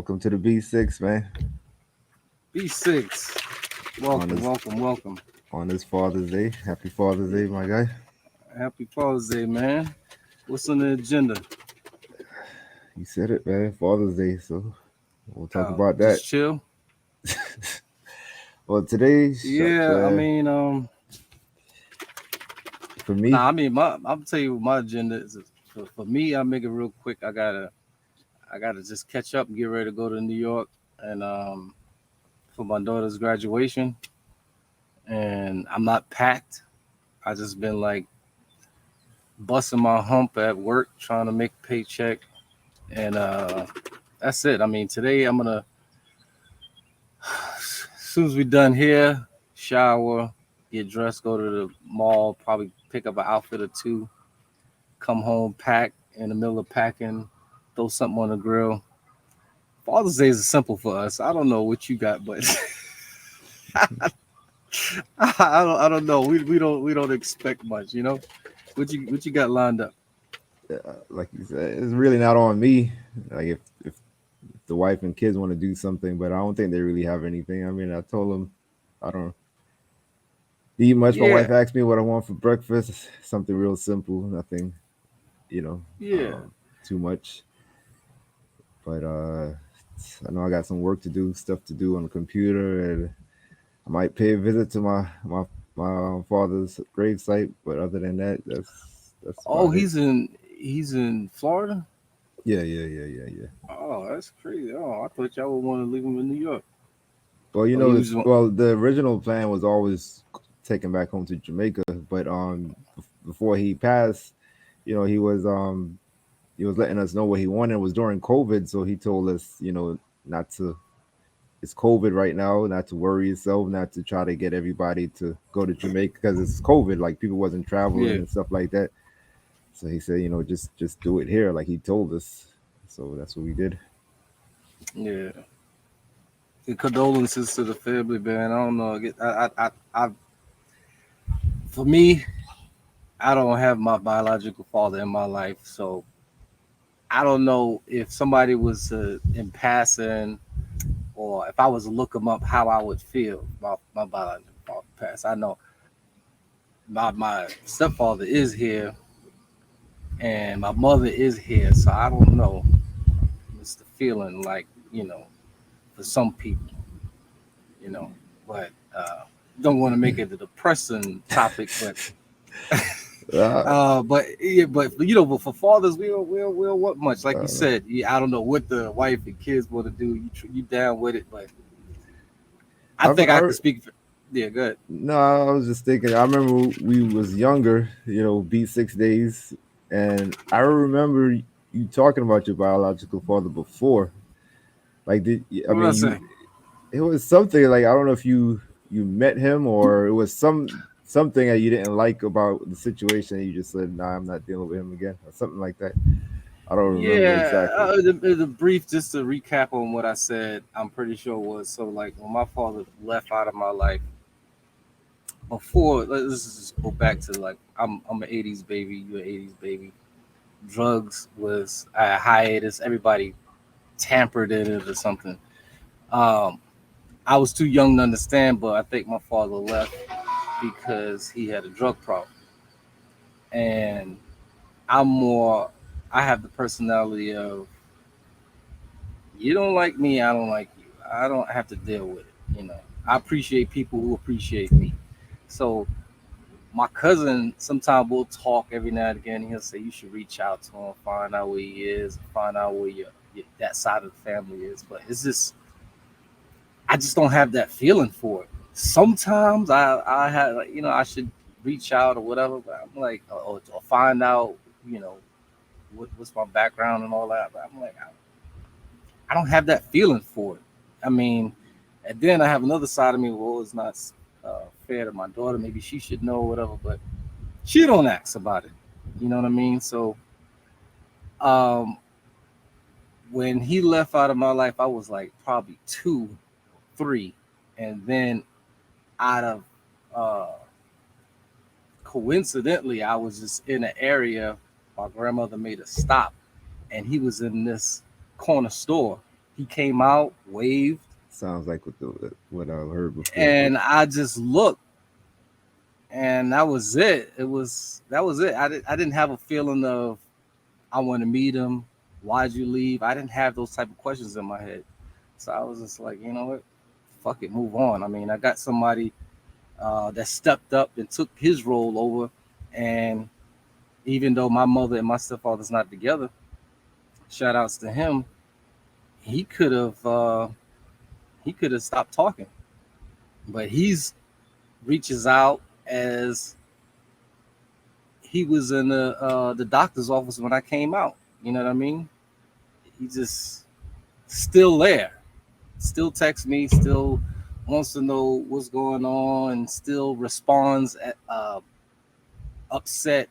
Welcome to the B6, man. B6. On Welcome, this welcome, welcome. on this Father's Day. Happy Father's Day, my guy. Happy Father's Day, man. What's on the agenda? You said it, man. Father's Day. So we'll talk about that. Just chill. Well, today, Yeah, I uh, mean, for me, I'll tell you what my agenda is. For me, I'll make it real quick. I gotta just catch up and get ready to go to New York and for my daughter's graduation. And I'm not packed. I just been like busting my hump at work, trying to make a paycheck, and that's it. I mean, today I'm gonna as soon as we done here, shower, get dressed, go to the mall, probably pick up an outfit or two, come home, pack in the middle of packing, throw something on the grill. Father's Day is simple for us. I don't know what you got, but I don't know. We don't expect much, you know. What you got lined up? like you said, it's really not on me. Like if the wife and kids want to do something, but I don't think they really have anything. I mean, I told them I don't eat much. My Yeah, wife asked me what I want for breakfast. Something real simple, nothing, you know, yeah. too much. But I know I got some work to do, stuff to do on the computer, and I might pay a visit to my father's gravesite. But other than that, that's Oh, about it. he's in Florida. Yeah. Oh, that's crazy. Oh, I thought y'all would want to leave him in New York. Well, Oh, he was. the original plan was always taken back home to Jamaica, but before he passed, he was letting us know what he wanted. It was during COVID, so he told us, not to. It's COVID right now, not to worry yourself, not to try to get everybody to go to Jamaica because it's COVID. Like people wasn't traveling Yeah, and stuff like that. So he said, just do it here, like he told us. So that's what we did. yeah. And condolences to the family, man. I don't know. For me, I don't have my biological father in my life, so I don't know if somebody was in passing or if I was to look him up, how I would feel about my biological father pass. I know my stepfather is here and my mother is here, so I don't know. It's the feeling like for some people, you know, but don't want to make it a depressing topic, but Uh, but for fathers, we don't want much. Like you uh, said, I don't know what the wife and kids want to do. You down with it, but I think I I, could speak. Yeah, good. No, I was just thinking. I remember we was younger, B6 days, and I remember you talking about your biological father before. Like, I What did I mean, say? it was something like I don't know if you met him or it was something that you didn't like about the situation. And you just said, "Nah, I'm not dealing with him again," or something like that. I don't remember Yeah, exactly. the brief, just to recap on what I said, I'm pretty sure was so like when my father left out of my life before. Let's just go back to like I'm an '80s baby, you're an '80s baby. Drugs was a hiatus. Everybody tampered in it or something. Um, I was too young to understand, but I think my father left because he had a drug problem, and I'm more. I have the personality of you don't like me, I don't like you. I don't have to deal with it. I appreciate people who appreciate me. So my cousin, sometimes we'll talk every now and again. He'll say you should reach out to him, find out where he is, find out where that side of the family is. But it's just I just don't have that feeling for it. Sometimes I have like, I should reach out or whatever, but I'm like or find out you know what's my background and all that. But I'm like I don't have that feeling for it. I mean, and then I have another side of me. Well, it's not fair to my daughter. Maybe she should know whatever, but she don't ask about it. You know what I mean? So um, when he left out of my life, I was like probably 2, 3, and then out of uh, coincidentally, I was just in an area. My grandmother made a stop, and he was in this corner store, He came out, waved, Sounds like what I've heard before, but and I just looked, and that was it. That was it. I didn't have a feeling of I want to meet him. Why'd you leave? I didn't have those type of questions in my head. So I was just like, you know what? Fuck it, move on. I mean, I got somebody that stepped up and took his role over, and even though my mother and my stepfather's not together, shout outs to him. He could have stopped talking, but he's reaches out as he was in the doctor's office when I came out. You know what I mean? He just still there, still texts me, still wants to know what's going on, still responds upset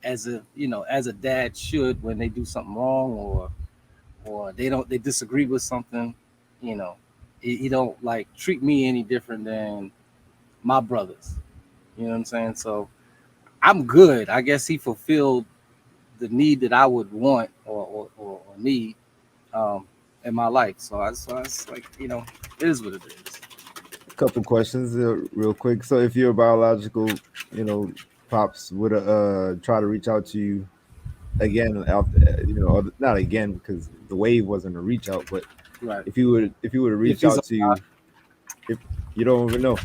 as a as a dad should when they do something wrong or they disagree with something. You know, he don't like treat me any different than my brothers. You know what I'm saying? So I'm good. I guess he fulfilled the need that I would want or need um, in my life. So it's like it is what it is. a couple questions real quick. So if your biological, you know, pops would try to reach out to you again after, not again because the wave wasn't a reach out, but Right. if you would If reach he's out to you, if you don't even know,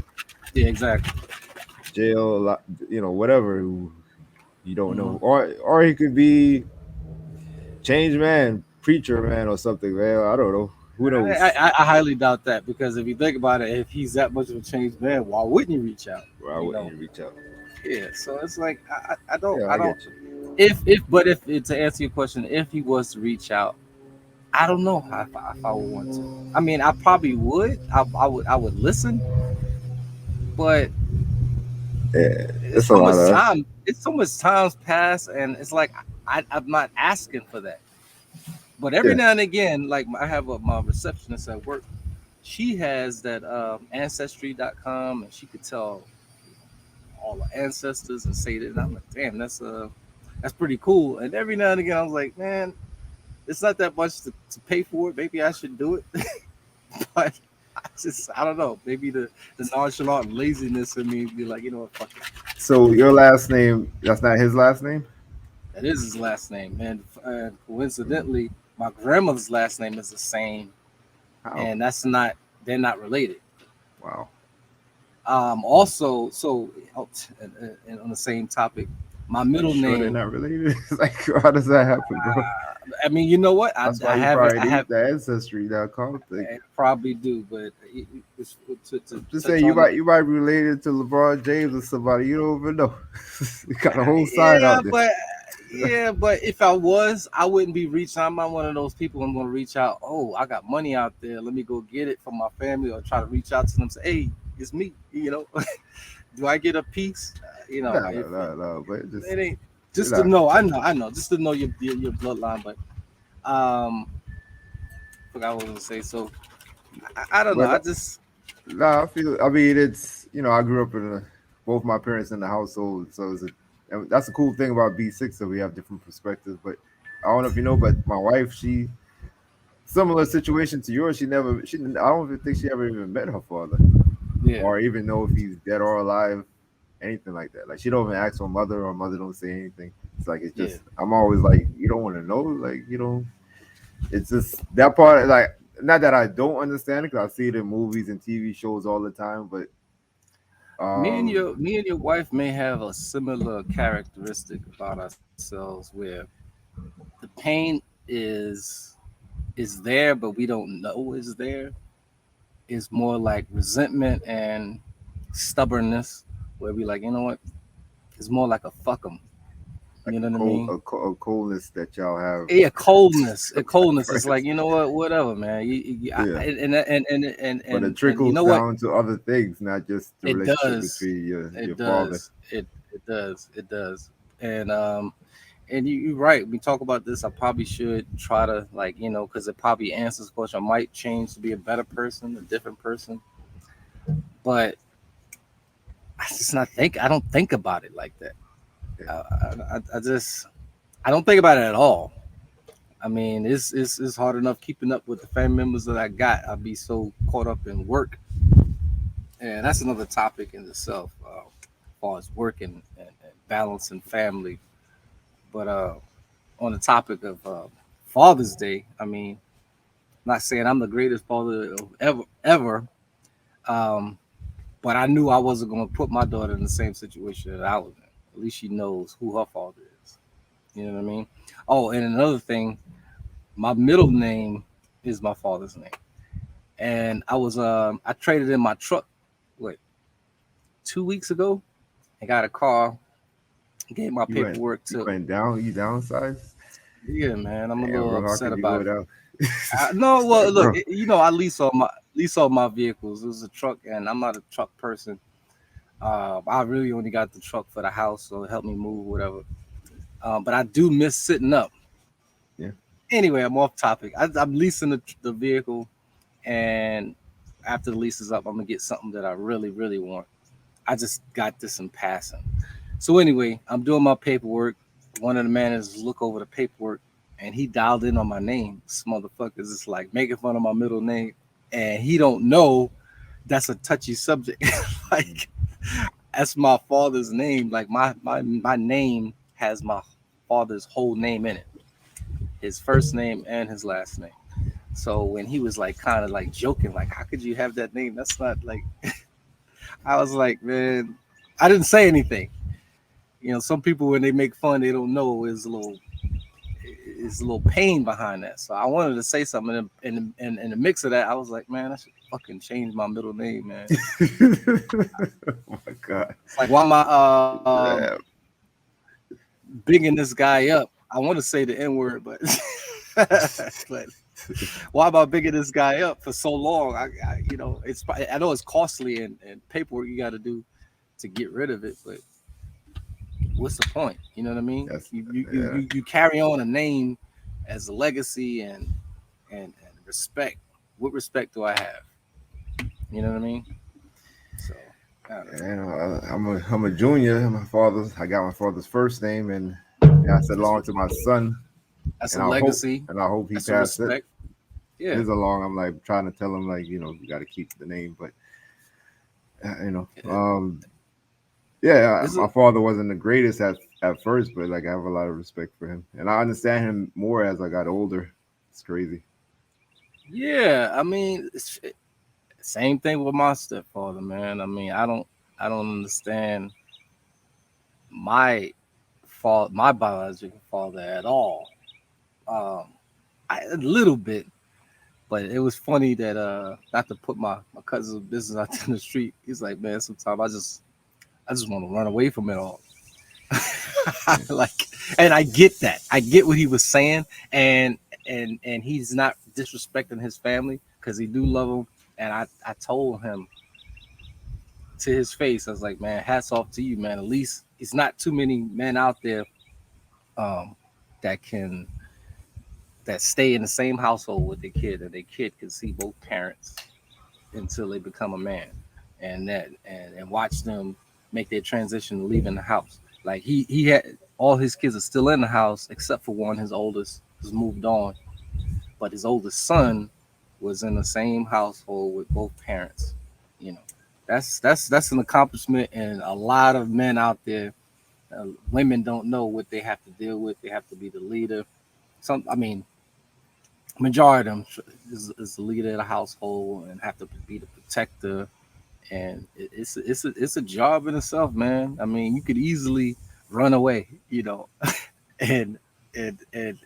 yeah, exactly. jail, whatever, you don't Hmm. know, or he could be change man, preacher man, or something, man. I don't know. Who knows? I highly doubt that because if you think about it, if he's that much of a changed man, why wouldn't you reach out? Why You wouldn't know, you reach out? yeah. So it's like Yeah, I I don't. get you. If to answer your question, if he was to reach out, I don't know if I would want to. I mean, I probably would. I would listen, but Yeah, it's it's a so lot much of. time. It's so much time's passed, and it's like I'm not asking for that. But every Yeah. now and again, like I have my receptionist at work. She has that ancestry.com, and she could tell all the ancestors and say that. And I'm like, damn, that's pretty cool. And every now and again, I was like, man, it's not that much to pay for it. Maybe I should do it. But I don't know. Maybe the nonchalant laziness in me be like, you know what, fuck it. So your last name, that's not his last name? That is his last name. And coincidentally, my grandmother's last name is the same, How? and they're not related. Wow. Also, so and on the same topic, my Are you middle sure they're name. not related? Like, how does that happen, bro? I mean, you know what? That's I why you have it. probably I need have the ancestry.com thing. I probably do, but to Just touch saying, on it. you might be related to LeBron James or somebody you don't even know. You got a whole side Yeah, out there. but if I was, I wouldn't be reaching. I'm not one of those people. I'm going to reach out. Oh, I got money out there. Let me go get it for my family, or try to reach out to them. Say, hey, it's me. Do I get a piece? No, If no, no, no. But just it ain't you just to know, know. I know, just to know your bloodline. But um, forgot what I was gonna say. So I don't know. but I just no, I feel. I mean, it's I grew up in both my parents in the household, so and that's the cool thing about B6 that we have different perspectives. But I don't know if you know, but my wife, she similar situation to yours. I don't even think she ever even met her father, yeah or even know if he's dead or alive, anything like that. Like she don't even ask her mother, or mother don't say anything. It's like it's yeah. just I'm always like you don't want to know, like you don't. It's just that part, like not that I don't understand it because I see it in movies and TV shows all the time, but um, Me and your wife may have a similar characteristic about ourselves where the pain is is there, but we don't know is there. It's more like resentment and stubbornness, where we like, you know what? It's more like a fuck 'em. like You know what I mean? a coldness that y'all have. Yeah, coldness. A coldness. It's like Friends. you know what, whatever, man. Yeah, but it And you trickles know what? down to other things, not just the It relationship does. between your It father. does. It does. It does. And you're right. We talk about this. I probably should try to like because it probably answers the question. I might change to be a better person, a different person, but I just not think. I don't think about it like that. Yeah. I just I don't think about it at all. I mean, it's hard enough keeping up with the family members that I got. I'd be so caught up in work, and that's another topic in itself, as far as work and balancing family. But on the topic of Father's Day, I mean, not saying I'm the greatest father of ever, um, but I knew I wasn't going to put my daughter in the same situation that I was in. At least she knows who her father is. You know what I mean? Oh, and another thing, my middle name is my father's name, and I traded in my truck, what, 2 weeks ago, and got a car. Gave my You went paperwork you to. went down, you downsized? Yeah, man, I'm a Damn, little bro, how upset could you go about it. down? No, well, look, Bro, I lease all my vehicles. It was a truck, and I'm not a truck person. I really only got the truck for the house, so it helped me move, whatever. But I do miss sitting up. yeah. Anyway, I'm off topic. I'm leasing the vehicle, and after the lease is up, I'm gonna get something that I really, really want. I just got this in passing. So anyway, I'm doing my paperwork. One of the managers look over the paperwork, and he dialed in on my name. This motherfucker is like making fun of my middle name, and he don't know that's a touchy subject. Like, that's my father's name. Like, my name has my father's whole name in it, his first name and his last name. So when he was like kind of like joking, like, how could you have that name? That's not like, I was like, man, I didn't say anything. Some people when they make fun, they don't know is a little pain behind that. So I wanted to say something, and in the mix of that, I was like, man, I should fucking change my middle name, man. Oh my God. It's like, why am I Yeah. bigging this guy up? I want to say the N word, but but why am I bigging this guy up for so long? I know it's costly and paperwork you got to do to get rid of it, but what's the point? You know what I mean? That's yeah. You carry on a name as a legacy and respect. What respect do I have? You know what I mean? So I don't know. I'm a junior. I got my father's first name, and passed it That's along to my son, that's a and I hope legacy. he That's a passed it. respect. It Yeah. is along. I'm like trying to tell him, like, you got to keep the name, but yeah, Is my it? father wasn't the greatest at first, but like I have a lot of respect for him, and I understand him more as I got older. It's crazy. Yeah. I mean, same thing with my stepfather, man. I mean, I don't understand my my biological father at all. Um, a little bit, but it was funny that not to put my cousin's business out in the street. He's like, man, sometimes I just want to run away from it all. Yeah. Like, and I get that. I get what he was saying, and he's not disrespecting his family because he do love them. And I told him to his face, I was like, man, hats off to you, man. At least it's not too many men out there um, that can that stay in the same household with their kid, and their kid can see both parents until they become a man, and watch them make their transition leaving the house. Like he had all his kids are still in the house except for one. His oldest has moved on, but his oldest son was in the same household with both parents. You know, that's an accomplishment, and a lot of men out there, women don't know what they have to deal with. They have to be the leader. I mean, majority of them is the leader of the household and have to be the protector, and it's a job in itself, man. I mean, you could easily run away, and and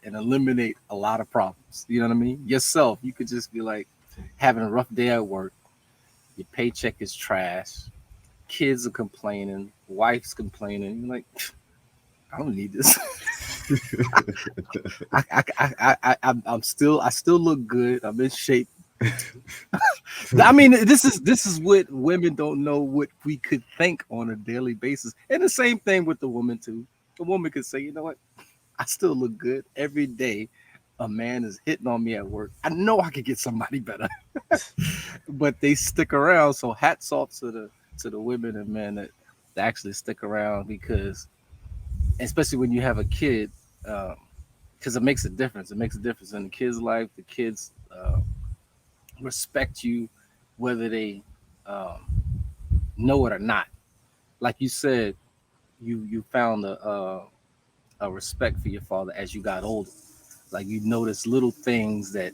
eliminate a lot of problems. You know what I mean? Yourself, you could just be like having a rough day at work. Your paycheck is trash. Kids are complaining. Wife's complaining. You're like, I don't need this. I still look good. I'm in shape. I mean, this is what women don't know what we could think on a daily basis, and the same thing with the woman too. The woman could say, you know what, I still look good every day. A man is hitting on me at work. I know I could get somebody better, but they stick around. So hats off to the women and men that actually stick around because, especially when you have a kid, um, because it makes a difference. It makes a difference in the kids' life. The kids respect you, whether they um, know it or not. Like you said, you found a respect for your father as you got older. Like you notice little things that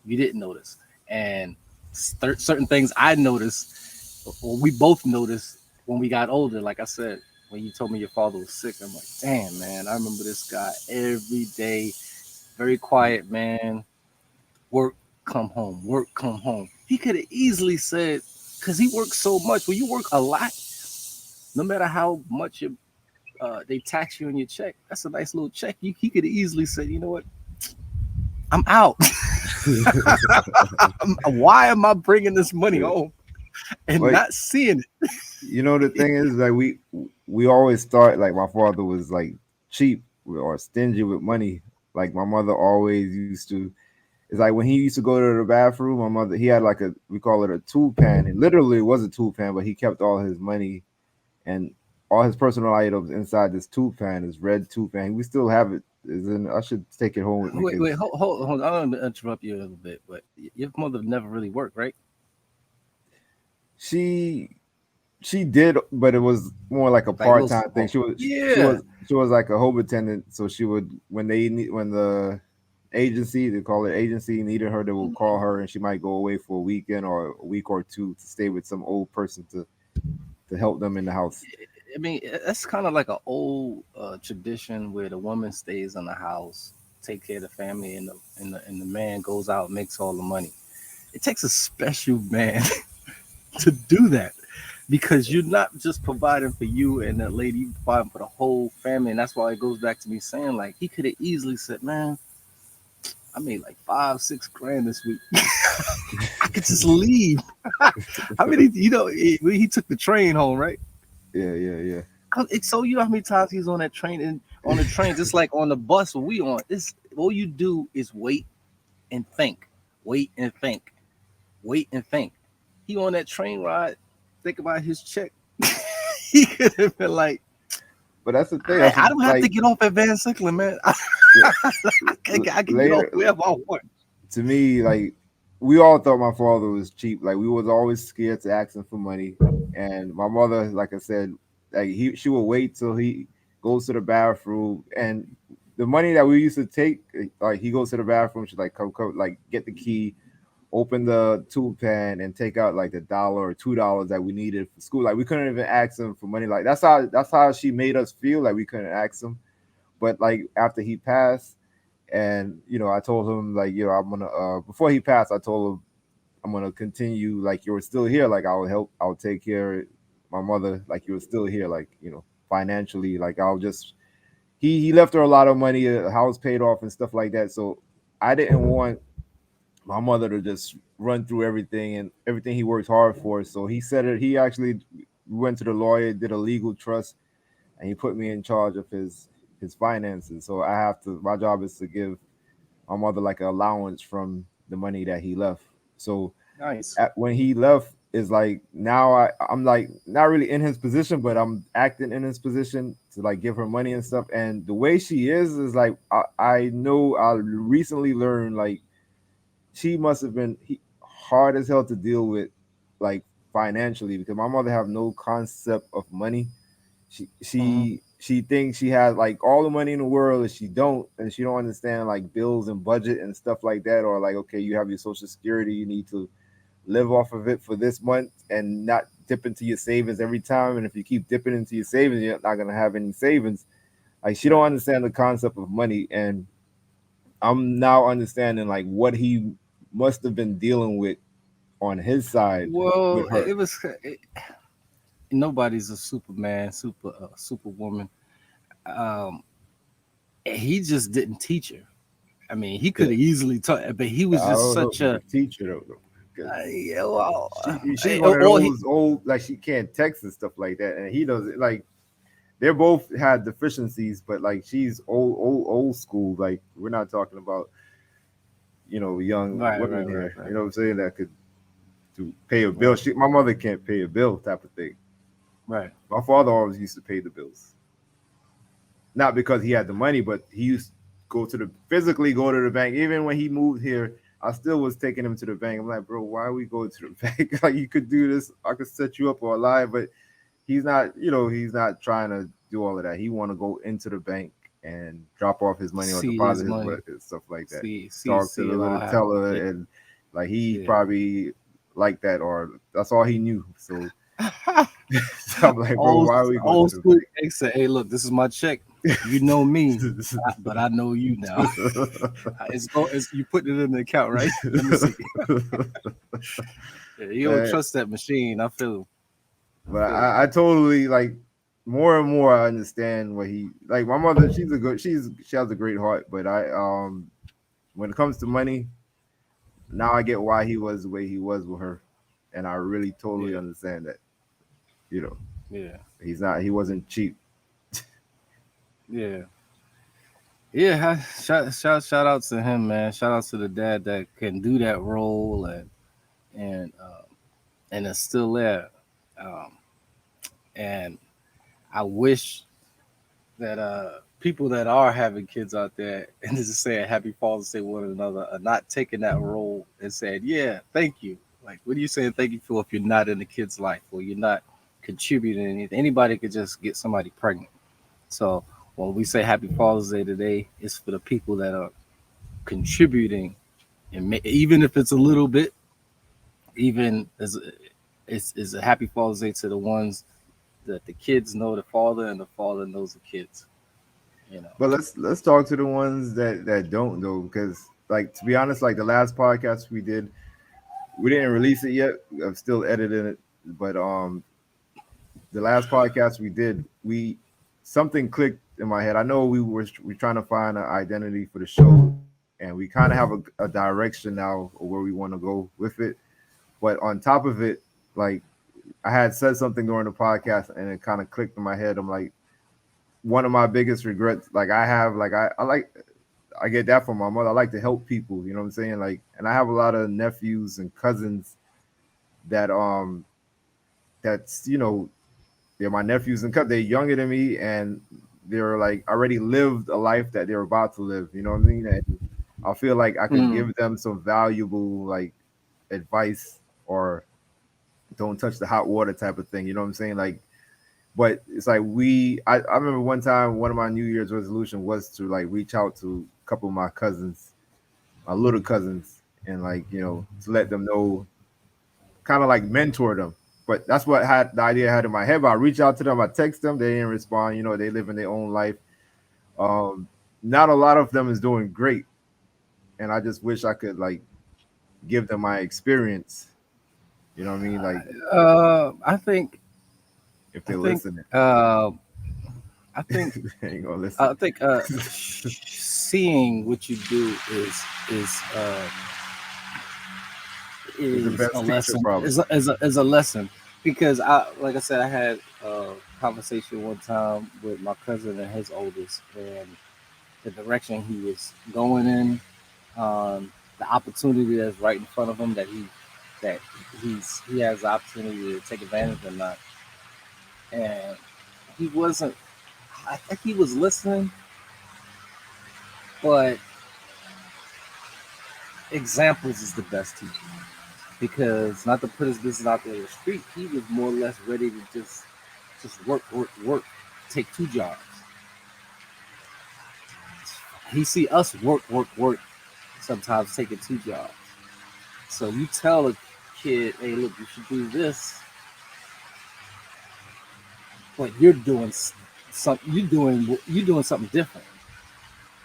you didn't notice, and certain things I noticed, or we both noticed when we got older. Like I said, when you told me your father was sick, I'm like, damn, man, I remember this guy every day, very quiet, man. Work, come home, work, come home. He could have easily said, because he works so much. When you work a lot, no matter how much they tax you on your check, that's a nice little check. He could have easily said, you know what, I'm out. Why am I bringing this money home and Like, not seeing it? the thing is, like, we always thought like my father was like cheap or stingy with money. Like my mother always used to. It's like when he used to go to the bathroom, my mother, he had like a, we call it a two pan. It literally was a two pan, but he kept all his money and all his personal items inside this two pan, this red two pan. We still have it. I should take it home with me Wait, because hold. I'm gonna interrupt you a little bit, but your mother never really worked, right? she she did, but it was more like a Like part little time thing. small. She Yeah. was she was like a home attendant, so she would when the agency, they call it agency, needed her, they will call her, and she might go away for a weekend or a week or two to stay with some old person to help them in the house. I mean, that's kind of like an old tradition where the woman stays in the house, take care of the family, and the man goes out and makes all the money. It takes a special man to do that because you're not just providing for you and that lady, you providing for the whole family, and that's why it goes back to me saying like he could have easily said, "Man, I made like 5, 6 grand this week. I could just leave." How many? He took the train home, right? Yeah, yeah, yeah. It's so you know how many times he's on that train and on the train, just like on the bus when we on. This all you do is and think, wait and think, wait and think. He on that train ride, think about his check. He could have been like, But that's the thing. I don't have to get off at Van Sickler, man. Yeah, I can get off later wherever I want. to me, like we all thought my father was cheap. Like we was always scared to ask him for money, and my mother, like I said, like she would wait till he goes to the bathroom, and the money that we used to take, like he goes to the bathroom, she's like, come, like get the key, open the tube pan, and take out like the $1 or $2 that we needed for school. Like we couldn't even ask him for money. Like that's how she made us feel. Like we couldn't ask him. But like after he passed, and I told him like I'm gonna before he passed, I told him I'm gonna continue like you're still here, like I'll take care of my mother, like you're still here, like financially, like I'll just he left her a lot of money, a house paid off and stuff like that. So I didn't want my mother to just run through everything and everything he works hard for. So he said it. He actually went to the lawyer, did a legal trust, and he put me in charge of his finances. So I have to. My job is to give my mother like an allowance from the money that he left. So Nice. when he left, is like now I'm like not really in his position, but I'm acting in his position to like give her money and stuff. And the way she is like I know I recently learned like she must have been hard as hell to deal with, like financially, because my mother have no concept of money. She Hmm. she she thinks she has like all the money in the world, and she don't understand like bills and budget and stuff like that, or like okay, you have your social security, you need to live off of it for this month and not dip into your savings every time. And if you keep dipping into your savings, you're not gonna have any savings. Like she don't Right. understand the concept of money, and I'm now understanding like what he must have been dealing with on his side Well, with it her. was. Nobody's a Superman, superwoman. Um, he just didn't teach her. I mean, he could Yeah, have easily taught, but he was I just don't know if such he a. could teach her though, because Yeah, well, she's one of or he those old, like she can't text and stuff like that, and he doesn't like. They both had deficiencies, but like she's old school. Like we're not talking about young right, right, women right, here. right, You know what I'm saying? That could to pay a bill. right, My mother can't pay a bill type of thing. right. My father always used to pay the bills, not because he had the money, but he used. physically go to the bank. Even when he moved here, I still was taking him to the bank. I'm like, bro, why are we going to the bank? Like, you could do this. I could set you up or lie, but he's not. He's not trying to do all of that. He want to go into the bank and drop off his money or See his deposit his money. money and stuff like that. Talk to See the it all little happen. teller, Yeah. and like he Yeah. probably like that, or that's all he knew. So, so I'm like, bro, old, why are we going to old the school. They say, "Hey, look, this is my check. You know me, bank? but I know you now. You put it in the account, right? Let me see. Yeah, you don't Man, trust that machine. I feel. but I feel it. I totally like more and more. I understand what he like. My mother, she has a great heart, but when it comes to money, now I get why he was the way he was with her, and I really totally Yeah, understand that. You know, yeah, he wasn't cheap. yeah, yeah. Shout out to him, man. Shout out to the dad that can do that role and and is still there. Um, and I wish that people that are having kids out there and just saying Happy Father's Day to one another are not taking that role and saying, "Yeah, thank you." Like, what are you saying thank you for if you're not in the kid's life or you're not contributing anything? Anybody could just get somebody pregnant. So when we say Happy Father's Day today, it's for the people that are contributing, and even if it's a little bit, even as it's a Happy Father's Day to the ones that the kids know the father and the father knows the kids. You know. But let's talk to the ones that don't though, because like to be honest, like the last podcast we did, we didn't release it yet. I'm still editing it, but the last podcast we did, we something clicked in my head. I know we trying to find an identity for the show, and we kind of have a direction now of where we want to go with it. But on top of it, like I had said something during the podcast, and it kind of clicked in my head. I'm like, one of my biggest regrets, like I have, like I get that from my mother. I like to help people, you know what I'm saying? Like, and I have a lot of nephews and cousins that that's they're my nephews and they're younger than me, and they're like already lived a life that they're about to live. You know what I mean? And I feel like I could Mm. give them some valuable like advice or don't touch the hot water type of thing. You know what I'm saying? Like, but it's like I remember one time one of my New Year's resolution was to like reach out to a couple of my cousins, my little cousins, and like to let them know, kind of like mentor them. But that's what had the idea I had in my head. But I reach out to them, I text them, they didn't respond. They live in their own life. Um, Not a lot of them is doing great, and I just wish I could like give them my experience. You know what I mean? Like I think if I they're think listening, uh, I think they ain't gonna listen. I think seeing what you do is uh, It's the is a best teacher, lesson. probably. Is a lesson because like I said, I had a conversation one time with my cousin and his oldest, and the direction he was going in, the opportunity that's right in front of him that he has the opportunity to take advantage or not, and he wasn't. I think he was listening, but examples is the best teacher because not to put his business out there in the street, he was more or less ready to just work, take two jobs. He see us work, sometimes taking two jobs. So you tell a kid, hey, look, you should do this, but you're doing something different.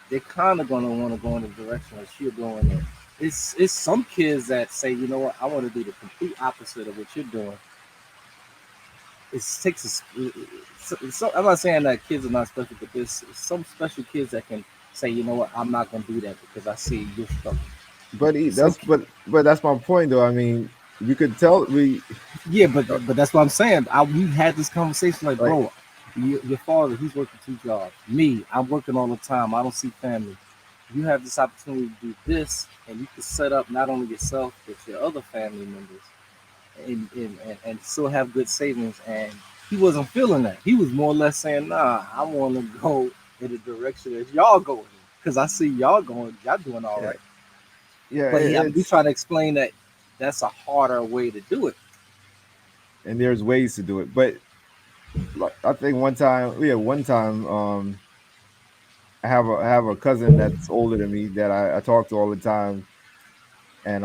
They're kind of gonna want to go in the direction that you're going in. It's some kids that say, you know what, I want to do the complete opposite of what you're doing. It takes I'm not saying that kids are not special, but there's some special kids that can say, you know what, I'm not gonna do that because I see you're struggling. But Some, but that's my point though. I mean, we could tell we yeah, but that's what I'm saying. We had this conversation like, like bro, your father, he's working two jobs. Me, I'm working all the time. I don't see family. You have this opportunity to do this, and you can set up not only yourself but your other family members, and still have good savings. And he wasn't feeling that. He was more or less saying, "Nah, I want to go in the direction that y'all going." because I see y'all doing all Yeah, right. yeah. But we It's try to explain that that's a harder way to do it. and there's ways to do it, but like, I think one time, I have a cousin that's older than me that I talk to all the time, and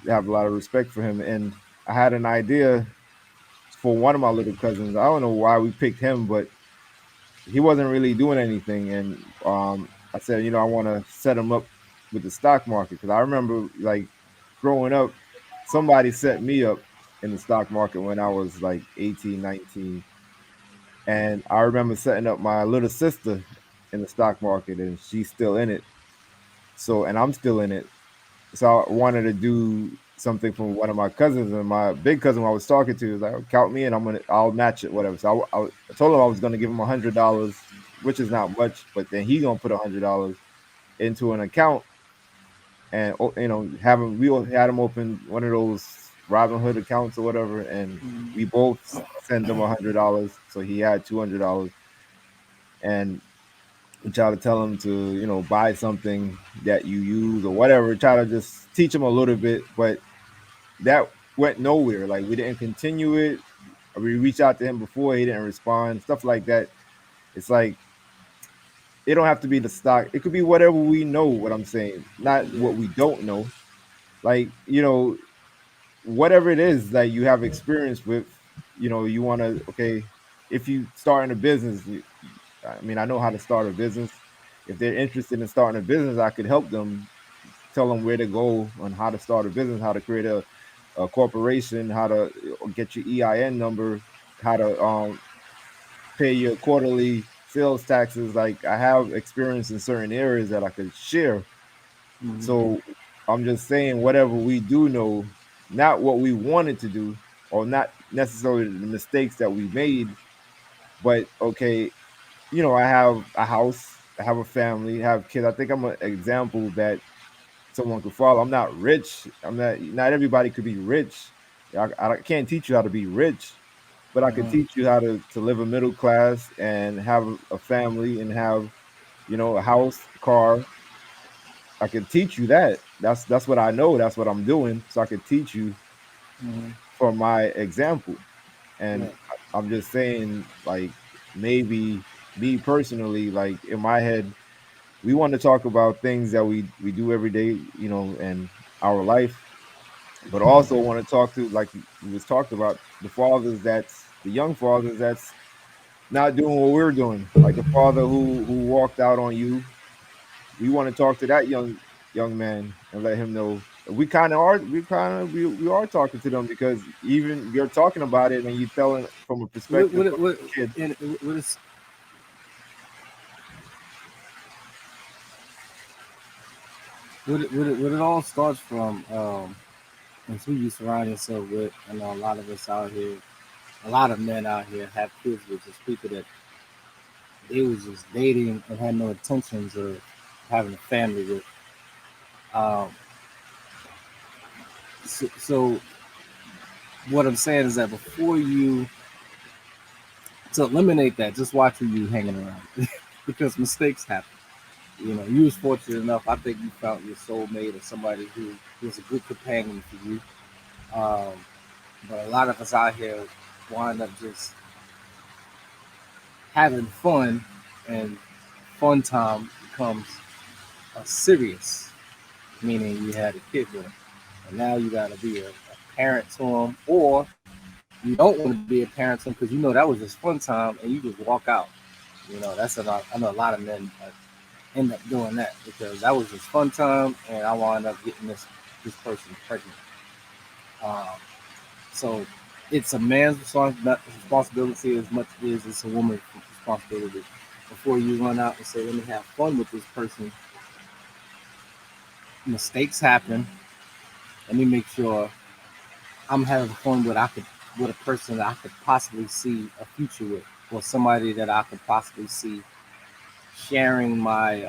have a lot of respect for him. And I had an idea for one of my little cousins. I don't know why we picked him, but he wasn't really doing anything. And I said, I want to set him up with the stock market because I remember like growing up, somebody set me up in the stock market when I was like 18, 19. And I remember setting up my little sister in the stock market, and she's still in it. So, and I'm still in it. So I wanted to do something for one of my cousins, and my big cousin I was talking to was like, "Oh, count me in. I'll match it, whatever." So I told him I was gonna give him $100, which is not much, but then he gonna put $100 into an account, and have him. We all had him open one of those Robinhood accounts or whatever, and we both sent him $100, so he had $200, and we try to tell him to buy something that you use or whatever. Try to just teach him a little bit, but that went nowhere. Like we didn't continue it. We reached out to him before, he didn't respond. Stuff like that. It's like it don't have to be the stock. It could be whatever we know. What I'm saying, not Yeah. what we don't know. Like whatever it is that you have experience with. You want to okay. If you starting a business, I mean, I know how to start a business. If they're interested in starting a business, I could help them, tell them where to go on how to start a business, how to create a corporation, how to get your EIN number, how to pay your quarterly sales taxes. Like I have experience in certain areas that I could share. Mm-hmm. So I'm just saying, whatever we do know, not what we wanted to do, or not necessarily the mistakes that we made, but okay, I have a house, I have a family, I have kids. I think I'm an example that someone could follow. I'm not rich. I'm not. Not everybody could be rich. I can't teach you how to be rich, but I could Mm-hmm. teach you how to live a middle class and have a family and have a house, car. I could teach you that. That's what I know. That's what I'm doing. So I could teach you Mm-hmm. from my example. And Right. I'm just saying, like maybe me personally, like in my head, we want to talk about things that we do every day, and our life, but also want to talk to, like we was talked about, the fathers, that's the young fathers that's not doing what we're doing, like the father who walked out on you. We want to talk to that young man and let him know we are talking to them, because even you're talking about it and you're telling from a perspective of What a kid. and what is what it all starts from is who you surround yourself with. I know a lot of us out here, a lot of men out here have kids with just people that they was just dating and had no intentions of having a family with. Um, so what I'm saying is that before you to eliminate that, just watch who you hanging around because mistakes happen. You know, you was fortunate enough. I think you found your soulmate or somebody who was a good companion for you. Um, but a lot of us out here wind up just having fun, and fun time becomes a serious, meaning you had a kid with him, and now you got to be a parent to him, or you don't want to be a parent to him because you know that was just fun time, and you just walk out. You know, that's a lot. I know a lot of men end up doing that because that was just fun time, and I wound up getting this person pregnant. Um, so it's a man's responsibility as much as it's a woman's responsibility. Before you run out and say, "Let me have fun with this person," mistakes happen. Let me make sure I'm having fun with a person that I could possibly see a future with, or somebody that I could possibly see sharing my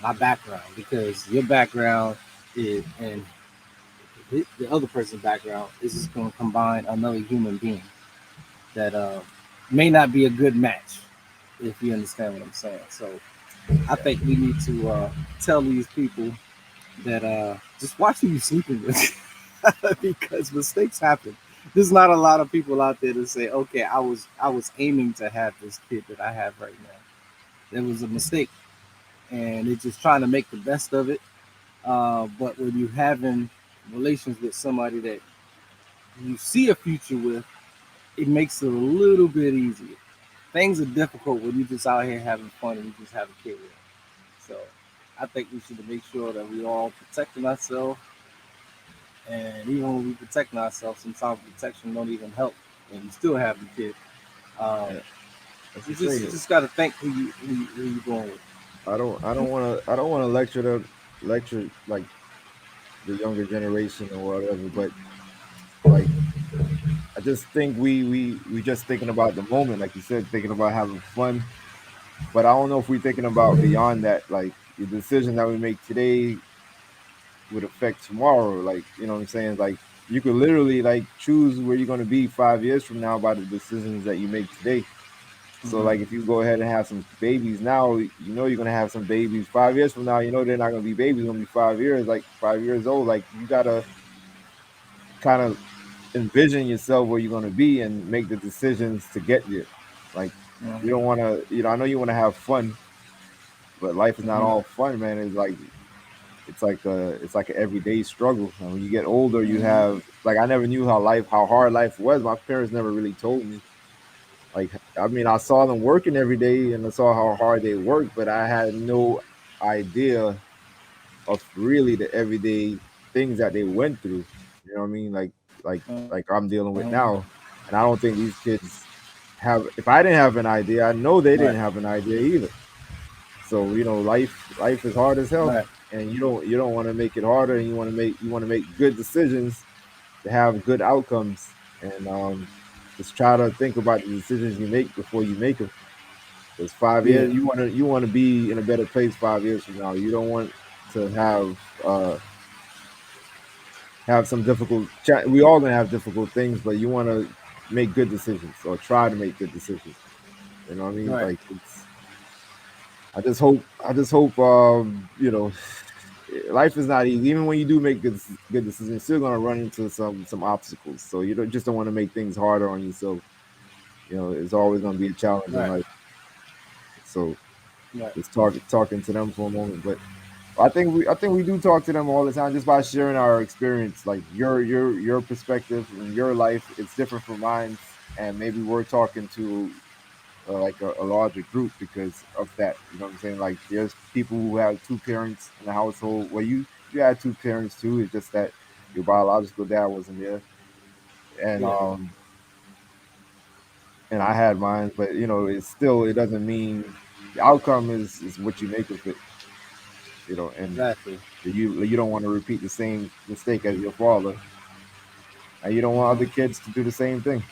my background, because your background is and the other person's background is just going to combine another human being that may not be a good match, if you understand what I'm saying. So I Yeah. think we need to tell these people that just watch who you sleeping with because mistakes happen. There's not a lot of people out there that say, "Okay, I was aiming to have this kid that I have right now. There was a mistake, and it's just trying to make the best of it." But when you having relations with somebody that you see a future with, it makes it a little bit easier. Things are difficult when you just out here having fun and you just have a kid with. So I think we should make sure that we all protecting ourselves. And even when we protecting ourselves, sometimes protection don't even help, and you still have the kid. Um, Yeah. That's you the just thing. you just got to think who you going with. I don't want to lecture like the younger generation or whatever, but like I just think we just thinking about the moment, like you said, thinking about having fun. But I don't know if we're thinking about beyond that, like the decision that we make today would affect tomorrow. Like, you know what I'm saying? Like you could literally like choose where you're gonna be 5 years from now by the decisions that you make today. So Mm-hmm. like if you go ahead and have some babies now, you know you're gonna have some babies 5 years from now. You know they're not gonna be babies, gonna be 5 years, like 5 years old. Like you gotta kind of envision yourself where you're gonna be and make the decisions to get there. Like you don't Mm-hmm. wanna, I know you wanna have fun, but life is not Mm-hmm. all fun, man. It's like an everyday struggle. And when you get older, you Mm-hmm. have like I never knew how hard life was. My parents never really told me. Like I mean, I saw them working every day and I saw how hard they worked, but I had no idea of really the everyday things that they went through. You know what I mean? Like I'm dealing with Mm-hmm. now. And I don't think these kids have if I didn't have an idea, I know they Right. didn't have an idea either. So, life is hard as hell. Right. And you don't want to make it harder and you want to make good decisions to have good outcomes. And just try to think about the decisions you make before you make them. Because 5 years, Yeah. you want to be in a better place 5 years from now. You don't want to have some difficult. We all gonna have difficult things, but you want to make good decisions or try to make good decisions. You know what I mean? Right. Like it's. I just hope. Life is not easy. Even when you do make good decisions, you're still gonna run into some obstacles. So you don't want to make things harder on yourself. It's always gonna be a challenge in Right. life. So Right. just talking to them for a moment, but I think we do talk to them all the time just by sharing our experience, like your perspective and your life. It's different from mine, and maybe we're talking to like a larger group because of that. You know what I'm saying? Like there's people who have two parents in the household. Well, you had two parents too. It's just that your biological dad wasn't there, and Yeah. um and I had mine, but it doesn't mean the outcome is what you make of it. And Exactly. you don't want to repeat the same mistake as your father, and you don't want Mm-hmm. other kids to do the same thing.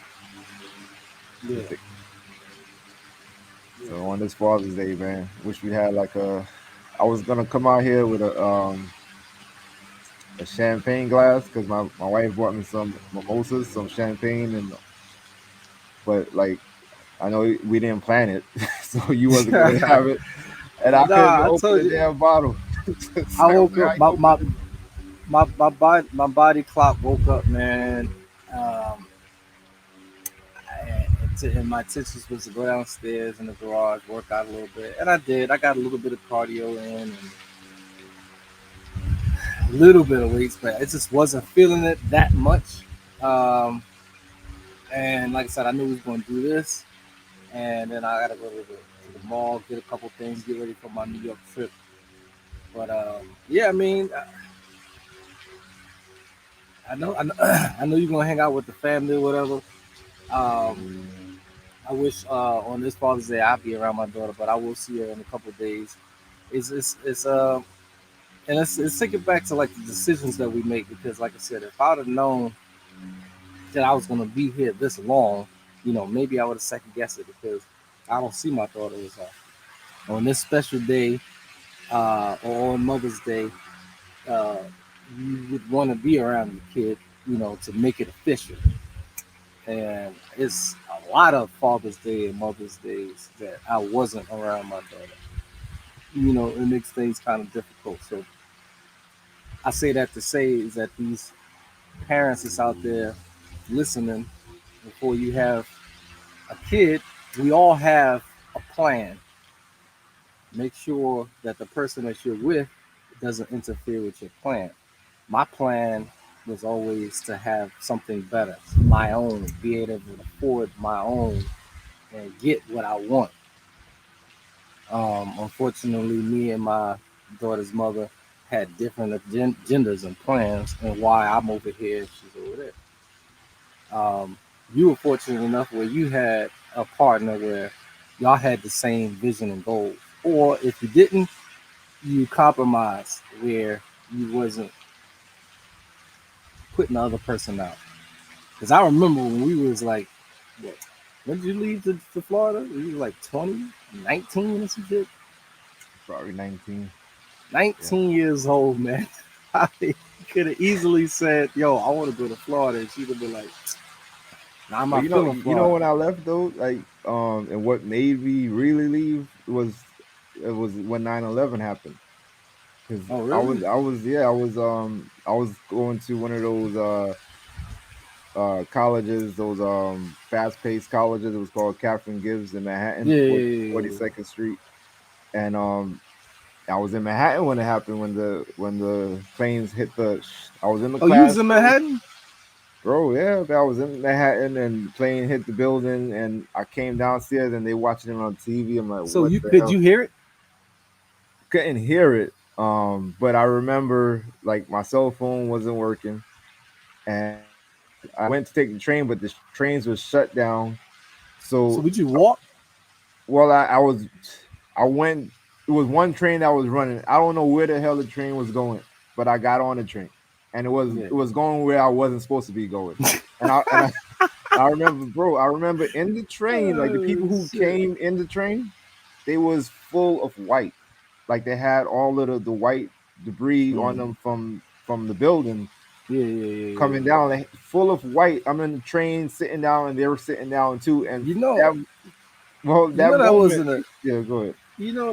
Yeah. Yeah. So on this Father's Day, man, wish we had like a. I was gonna come out here with a champagne glass because my wife bought me some mimosas, some champagne, but like I know we didn't plan it, so you wasn't gonna have it, and I couldn't Nah, I open told the you. damn bottle. I So I was woke like, how up. you open it? My body clock woke up, man. Um, and my intentions was to go downstairs in the garage, work out a little bit, and I did. I got a little bit of cardio in and a little bit of weights, but it just wasn't feeling it that much. Um, and like I said, I knew we was going to do this, and then I got to go to the mall, get a couple things, get ready for my New York trip. But yeah, I mean, I know, I know you're gonna hang out with the family or whatever. Um, I wish on this Father's Day I'll be around my daughter, but I will see her in a couple of days. It's and it's taking back to like the decisions that we make because, like I said, if I'd have known that I was gonna be here this long, maybe I would have second guessed it because I don't see my daughter as on this special day or on Mother's Day. Uh, you would want to be around your kid, to make it official. And it's a lot of Father's Day and Mother's Days that I wasn't around my daughter. It makes things kind of difficult. So I say that to say is that these parents that's out there listening, before you have a kid, we all have a plan. Make sure that the person that you're with doesn't interfere with your plan. My plan was always to have something better, my own, be able to afford my own and get what I want. Unfortunately, me and my daughter's mother had different agendas and plans, and why I'm over here, she's over there. You were fortunate enough where you had a partner where y'all had the same vision and goals, or if you didn't, you compromised where you wasn't putting the other person out. Because I remember when we was like, what, when did you leave to Florida? You was like 20, 19 or some shit? Probably 19. Yeah. 19 years old, man. I could have easily said, yo, I want to go to Florida. And she'd have been like, nah, I'm But not feeling when Florida. I left though, like and what made me really leave was it was when 9/11 happened. Because Oh, really? I was going to one of those colleges, those fast paced colleges. It was called Catherine Gibbs in Manhattan, Yeah, 42nd Street, and I was in Manhattan when it happened when the planes hit the. I was in the Oh, you was in classroom, Manhattan? bro. Yeah, I was in Manhattan and the plane hit the building, and I came downstairs and they watching it on TV. I'm like, So what you the could hell? you hear it? Couldn't hear it. But I remember like my cell phone wasn't working, and I went to take the train, but the trains were shut down. So So, would you walk? well, I went. It was one train that was running. I don't know where the hell the train was going, but I got on the train, and Yeah. it was going where I wasn't supposed to be going. And I remember, bro. I remember in the train, like the people Oh, who shit. came in the train, they was full of white. Like they had all of the white debris on Mm. them from the building Yeah, yeah, yeah, yeah, coming yeah. down, like, full of white. I'm in the train sitting down, and they were sitting down too. And You know, that well, you that know that moment, wasn't a yeah, go ahead.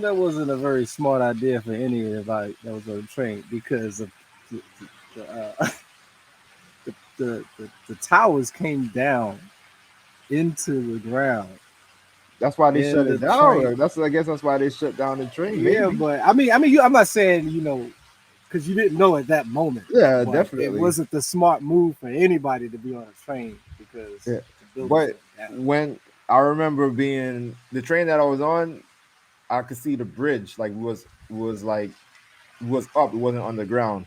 that wasn't a very smart idea for anybody that was on the train because of the, the towers came down into the ground That's why they and shut the it train. down. I guess that's why they shut down the train. Yeah, Maybe. but I'm not saying because you didn't know at that moment, Yeah, but it definitely. wasn't the smart move for anybody to be on a train because Yeah, the buildings but went down. when I remember being the train that I was on, I could see the bridge like was like was up. It wasn't underground.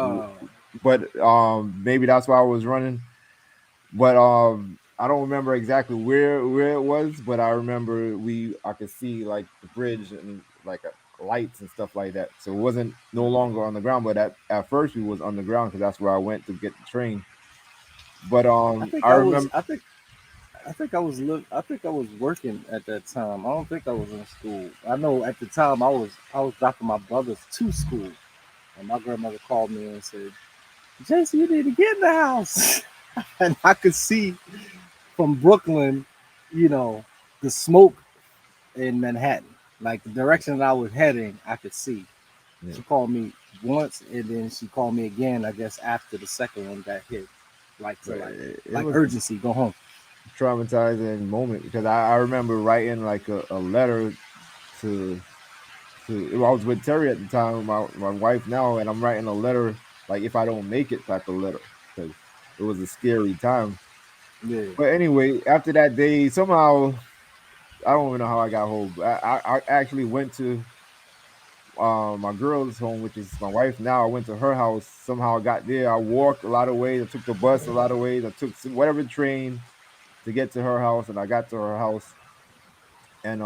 W- Oh, But maybe that's why I was running. But I don't remember exactly where it was, but I remember I could see like the bridge and like lights and stuff like that. So it wasn't no longer on the ground, but at first we was on the ground because that's where I went to get the train. But I think I I was. remember, I think I was working at that time. I don't think I was in school. I know at the time I was dropping my brothers to school, and my grandmother called me and said, "Jason, you need to get in the house." And I could see from Brooklyn, you know, the smoke in Manhattan, like the direction that I was heading, I could see. yeah, She called me once, and then she called me again. I guess after the second one got hit, like to but it like was a urgency, go home. traumatizing moment because I remember writing like a letter to I was with Terry at the time, my wife now, and I'm writing a letter like if I don't make it type of letter because it was a scary time. Yeah. But anyway, after that day, somehow I don't even know how I got home. But I actually went to my girl's home, which is my wife now. I went to her house. Somehow I got there. I walked a lot of ways. I took the bus a lot of ways. I took whatever train to get to her house, and I got to her house. And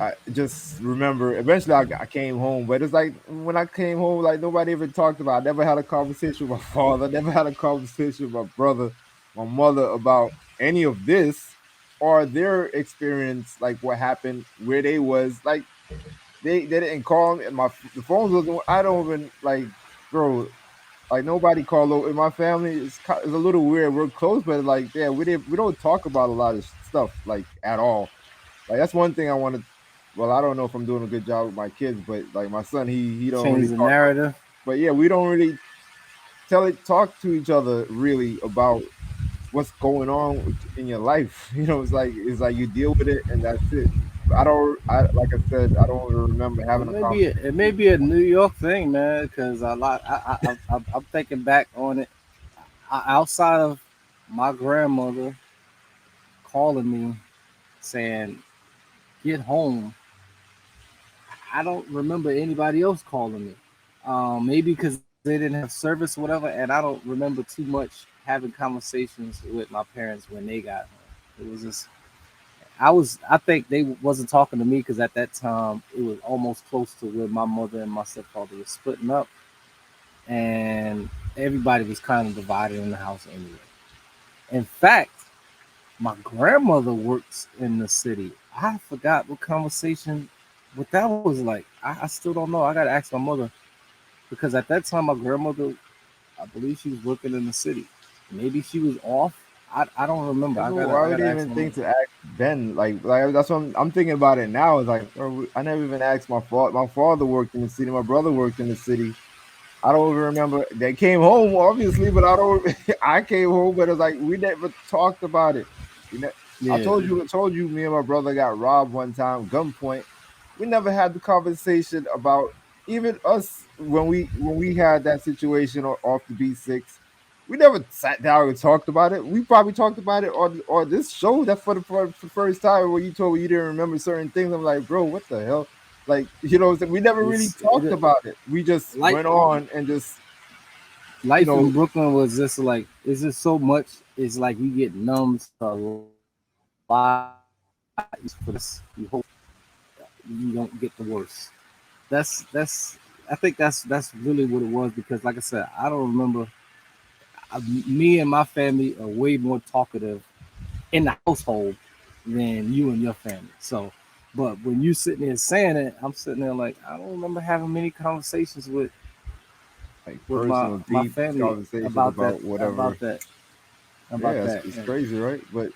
I just remember eventually I came home, but it's like when I came home, like nobody ever talked about. I never had a conversation with my father. I never had a conversation with my brother, my mother about any of this or their experience, like what happened, where they was. Like they didn't call me. The phones wasn't. I don't even like, bro. Like nobody called in my family. It's a little weird. We're close, but like yeah, we don't talk about a lot of stuff like at all. Like that's one thing I want to. Well, I don't know if I'm doing a good job with my kids, but like my son, he don't Change really the talk much. narrative. But yeah, we don't really talk to each other really about what's going on in your life. You know, it's like you deal with it and that's it. I don't. I like I said, I don't remember having a It conversation. may be a New York thing, man. Because a lot, I'm thinking back on it. Outside of my grandmother calling me saying, "Get home," I don't remember anybody else calling me. Maybe because they didn't have service or whatever, and I don't remember too much having conversations with my parents when they got home. It was just I think they wasn't talking to me because at that time it was almost close to where my mother and my stepfather were splitting up, and everybody was kind of divided in the house anyway. In fact, my grandmother works in the city. I forgot what that was like. I still don't know. I gotta ask my mother because at that time my grandmother, I believe she was working in the city. Maybe she was off. I don't remember. I I would gotta ask even my think mother. to ask Ben. Like that's what I'm thinking about it now. Is like, bro, I never even asked my father. My father worked in the city. My brother worked in the city. I don't even remember. They came home, obviously, but I don't. I came home, but it's like we never talked about it. We ne- Yeah, I told you, me and my brother got robbed one time, gunpoint. We never had the conversation about even us when we had that situation off the B6. We never sat down and talked about it. We probably talked about it on this show. That's for the first time when you told me you didn't remember certain things. I'm like, bro, what the hell? Like, you know, we never really it's talked it, about it. We just like went on and just, you life know, in Brooklyn was just like it's just so much. It's like you get numb to a lot of stuff. You hope you don't get the worst. That's I think that's really what it was because like I said, I don't remember. Me and my family are way more talkative in the household than you and your family. So, but when you sitting there saying it, I'm sitting there like I don't remember having many conversations like with personal, my deep family conversations about about whatever. that about Yeah, that. it's And crazy, right? But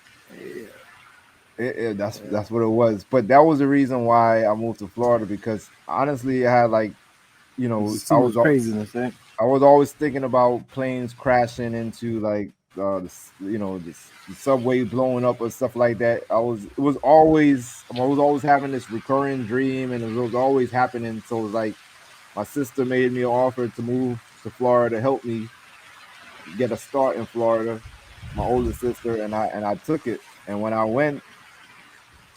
yeah, yeah. that's what it was. But that was the reason why I moved to Florida because honestly, I had like, you know, It's too much craziness, right? I was always thinking about planes crashing into like you know the subway blowing up or stuff like that. I was always having this recurring dream and it was always happening. So it was like my sister made me an offer to move to Florida to help me get a start in Florida. My older sister and I took it. And when I went,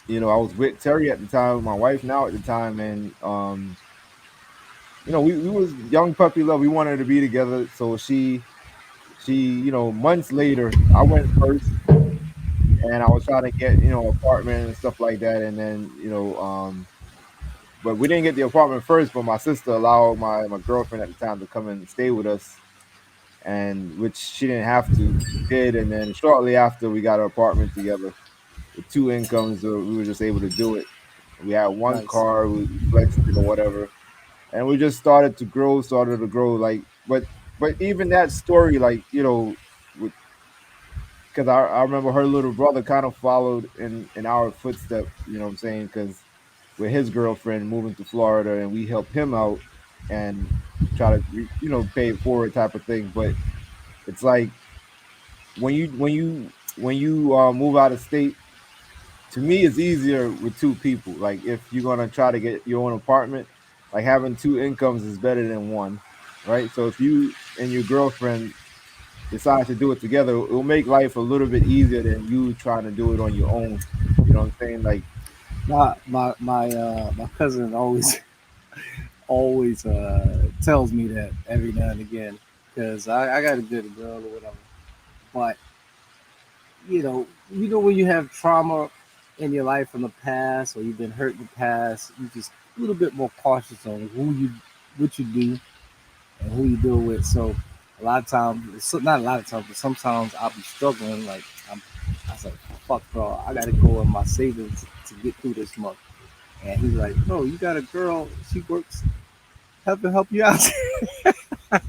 you know, I was with Terry at the time, my wife now at the time, and you know, we was young puppy love. We wanted to be together. So you know, months later, I went first and I was trying to get, you know, apartment and stuff like that. And then, you know, but we didn't get the apartment first, but my sister allowed my girlfriend at the time to come and stay with us. And which she didn't have to, she did. And then shortly after we got our apartment together with two incomes, we were just able to do it. We had one Nice. car, we flexed it or whatever. And we just started to grow. Like, but even that story, like, you know, because I remember her little brother kind of followed in our footsteps, you know what I'm saying? Because with his girlfriend moving to Florida and we helped him out and try to, you know, pay it forward type of thing. But it's like when you move out of state, to me, it's easier with two people. Like if you're gonna try to get your own apartment, like having two incomes is better than one, right? So if you and your girlfriend decide to do it together, it'll make life a little bit easier than you trying to do it on your own. You know what I'm saying? Like, My cousin always always tells me that every now and again because I got a good girl or whatever. But you know when you have trauma in your life from the past or you've been hurt in the past, you just a little bit more cautious on what you do and who you deal with. So a lot of times, not a lot of times, but sometimes I'll be struggling. Like I was like, fuck, bro, I gotta go in my savings to get through this month. And he's like, bro, you got a girl, she works, help you out.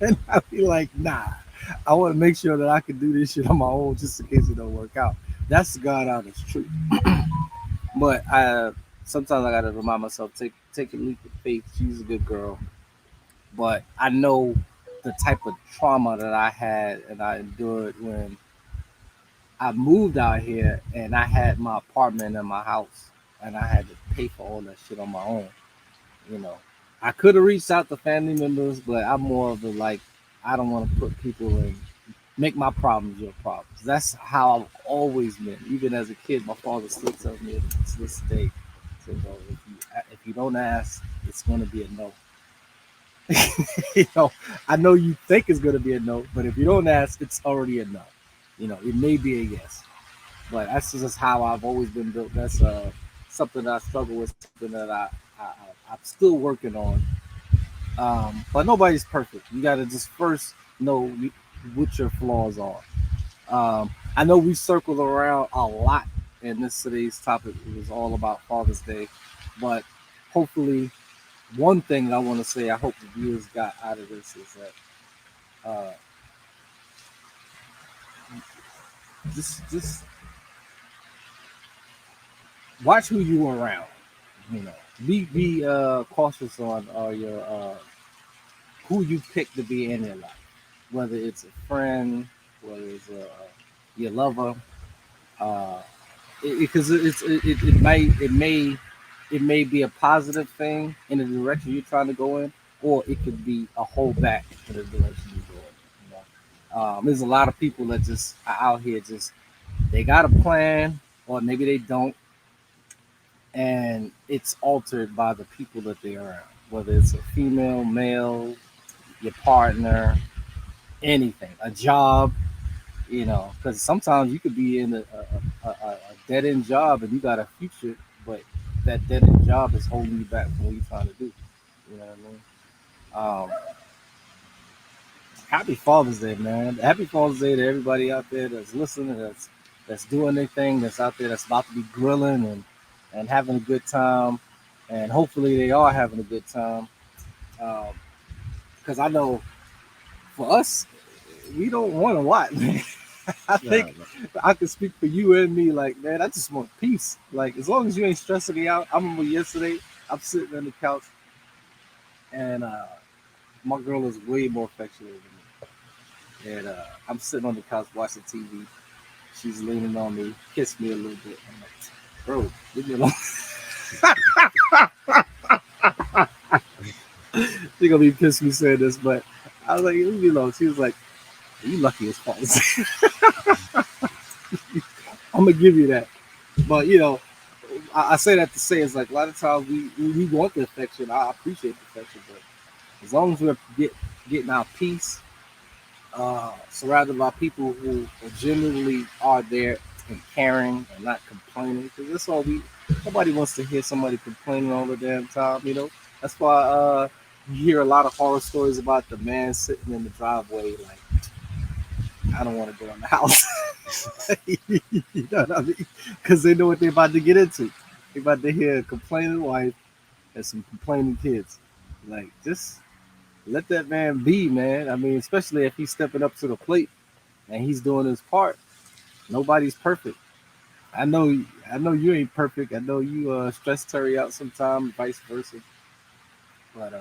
And I'd be like, nah, I want to make sure that I can do this shit on my own just in case it don't work out. That's the God honest truth. But I sometimes I gotta remind myself, take a leap of faith. She's a good girl. But I know the type of trauma that I had and I endured when I moved out here and I had my apartment and my house and I had to pay for all that shit on my own. You know, I could have reached out to family members, but I'm more of a like, I don't want to put people in, make my problems your problems. That's how I've always been. Even as a kid, my father still tells me to this day, says, "Oh, if you don't ask, it's going to be a no." I know you think it's going to be a no, but if you don't ask, it's already a no. It may be a yes, but that's just how I've always been built. That's something that I struggle with, something that I'm still working on. But nobody's perfect. You got to just first know what your flaws are. I know we circled around a lot in this today's topic. It was all about Father's Day, but hopefully, one thing that I want to say, I hope the viewers got out of this is that just watch who you are around. Be cautious on your who you pick to be in your life, whether it's a friend, whether it's your lover, uh, because it may be a positive thing in the direction you're trying to go in, or it could be a holdback in the direction you're going. There's a lot of people that just are out here just they got a plan, or maybe they don't, and it's altered by the people that they're around, whether it's a female, male, your partner, anything, a job. Because sometimes you could be in a dead end job and you got a future, but that dead end job is holding you back from what you're trying to do. You know what I mean? Happy Father's Day, man! Happy Father's Day to everybody out there that's listening, that's doing their thing, that's out there, that's about to be grilling and having a good time, and hopefully they are having a good time. Because I know for us, we don't want a lot, man. I Yeah, think I can speak for you and me. Like, man, I just want peace. Like, as long as you ain't stressing me out. I remember yesterday, I'm sitting on the couch, and my girl is way more affectionate than me. And I'm sitting on the couch watching TV. She's leaning on me, kissed me a little bit. I'm like, bro, leave me alone. She gonna be pissed me saying this, but I was like, leave me alone. She was like, you lucky as fuck. I'm gonna give you that. But I say that to say it's like a lot of times we want the affection. I appreciate the affection, but as long as we're getting our peace, surrounded by people who genuinely are there and caring and not complaining, because that's all we. Nobody wants to hear somebody complaining all the damn time. That's why you hear a lot of horror stories about the man sitting in the driveway like, I don't want to go in the house. You know what I mean? Because they know what they're about to get into. They're about to hear a complaining wife and some complaining kids. Like, just let that man be, man. I mean, especially if he's stepping up to the plate and he's doing his part. Nobody's perfect. I know. I know you ain't perfect. I know you stress Terry out sometimes, vice versa. But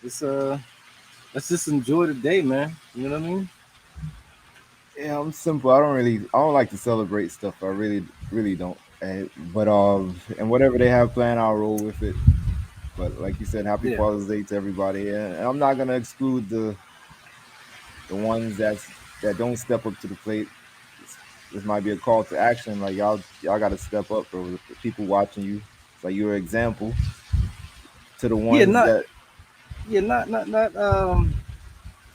it's let's just enjoy the day, man. You know what I mean? yeah, I'm simple. I don't like to celebrate stuff. I really don't. But and whatever they have planned, I'll roll with it. But like you said, happy Yeah. Father's Day to everybody. And I'm not gonna exclude the ones that don't step up to the plate. This might be a call to action. Like y'all got to step up, bro. The people watching you, it's like you're an example to the Yeah. ones Not. that. Yeah. Not.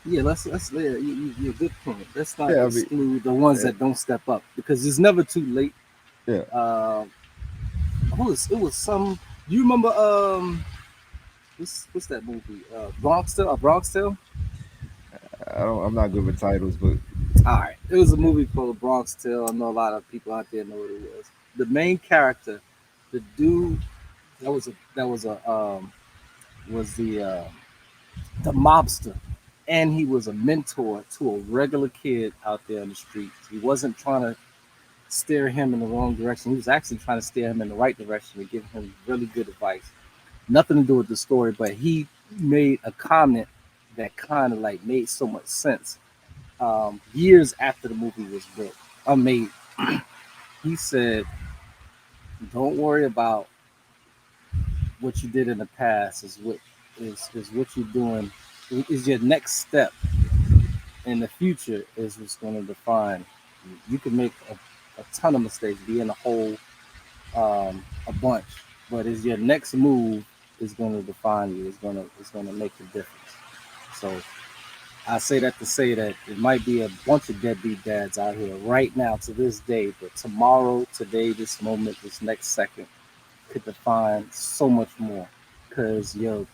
Yeah. Let's. Yeah, you're a good point. Let's not Yeah, I mean, exclude the ones uh, that don't step up because it's never too late. yeah. Uh, it was some. You remember what's that movie? Bronx Tale. Bronx Tale. I'm not good with titles, but All right, it was a movie called Bronx Tale. I know a lot of people out there know what it was. The main character, the dude that was the mobster. and he was a mentor to a regular kid out there on the streets. He wasn't trying to steer him in the wrong direction. He was actually trying to steer him in the right direction to give him really good advice. Nothing to do with the story, but he made a comment that kind of like made so much sense. Years after the movie was built, made, he said, "Don't worry about what you did in the past. Is what you're doing. Is your next step in the future is what's going to define you. You can make a ton of mistakes, be in a hole, a bunch, but is your next move is going to define you. It's going to make the difference." So I say that to say that it might be a bunch of deadbeat dads out here right now to this day, but tomorrow, today, this moment, this next second could define so much more. Because you've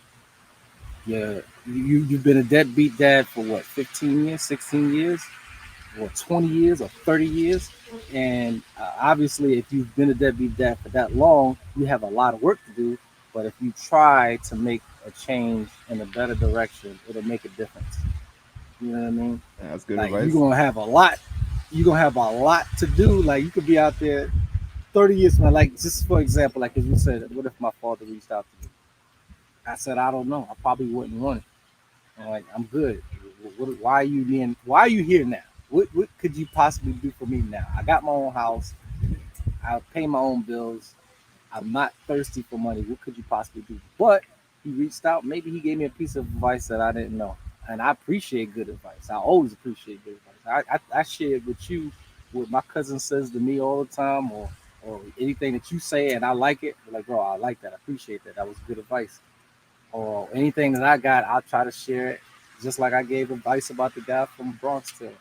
been a deadbeat dad for what, 15 years, 16 years, or 20 years, or 30 years, and obviously, if you've been a deadbeat dad for that long, you have a lot of work to do. But if you try to make a change in a better direction, it'll make a difference. You know what I mean? That's good Like you're advice. gonna have a lot. You're gonna have a lot to do. Like you could be out there 30 years from now. Like just for example, like as you said, what if my father reached out to me? I said I don't know. I probably wouldn't want it. I'm like I'm good. Why are you being? Why are you here now? What could you possibly do for me now? I got my own house. I pay my own bills. I'm not thirsty for money. What could you possibly do? But he reached out. Maybe he gave me a piece of advice that I didn't know. And I appreciate good advice. I always appreciate good advice. I share it with you what my cousin says to me all the time, or anything that you say and I like it. Like, bro, I like that. I appreciate that. That was good advice. Or anything that I got, I'll try to share it. Just like I gave advice about the guy from Bronx Tale.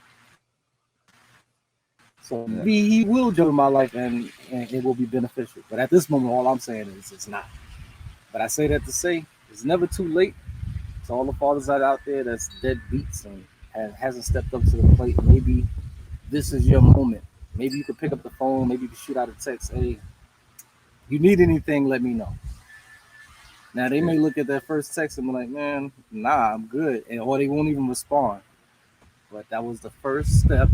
So Yeah. maybe he will join my life and it will be beneficial. But at this moment, all I'm saying is it's not. But I say that to say it's never too late. To all the fathers out there that's dead beats and hasn't stepped up to the plate, maybe this is your moment. Maybe you could pick up the phone, maybe you could shoot out a text, hey, you need anything, let me know. Now they Yeah. may look at that first text and be like, man, nah, I'm good. And or they won't even respond. But that was the first step.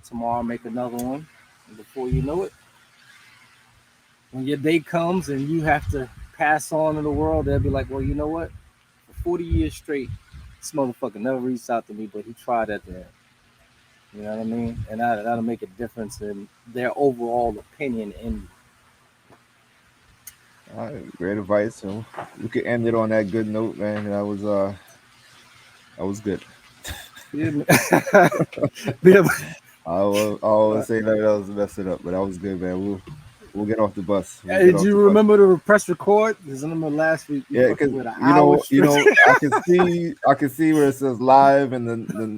Tomorrow I'll make another one. And before you know it, when your day comes and you have to pass on in the world, they'll be like, well, you know what? For 40 years straight, this motherfucker never reached out to me, but he tried at the end. You know what I mean? And that'll make a difference in their overall opinion in All right, great advice. So we could end it on that good note, man. That was good. you. Yeah, I always say that I was messing up, but that was good, man. We'll get off the bus. We'll get did off you the bus. remember to press record? Because I remember last week you Yeah, fucking because with an hour you straight. know, I can see where it says live and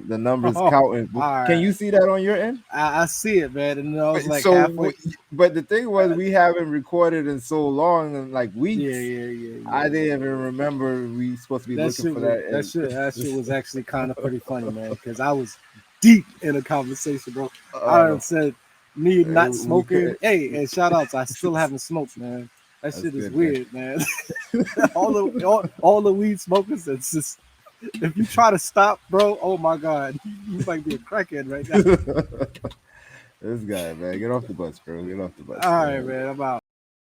the numbers Oh, counting. all Can you right. see that on your end? I see it, man. And I was like So, halfway. but the thing was, Uh, we haven't recorded in so long, and like yeah, weeks. yeah, yeah, yeah, I didn't yeah, even yeah. remember we supposed to be That looking shit for was that. And that shit was actually kind of pretty funny, man. Because I was deep in a conversation, bro. I uh, done said me not we smoking. could. Hey, and shout outs, I still haven't smoked, man. That That's shit is good, man. weird, man. All the weed smokers, it's just if you try to stop, bro, oh my god, you might be a crackhead right now. This guy, man, get off the bus, bro. Get off the bus, All right, man. man, I'm out.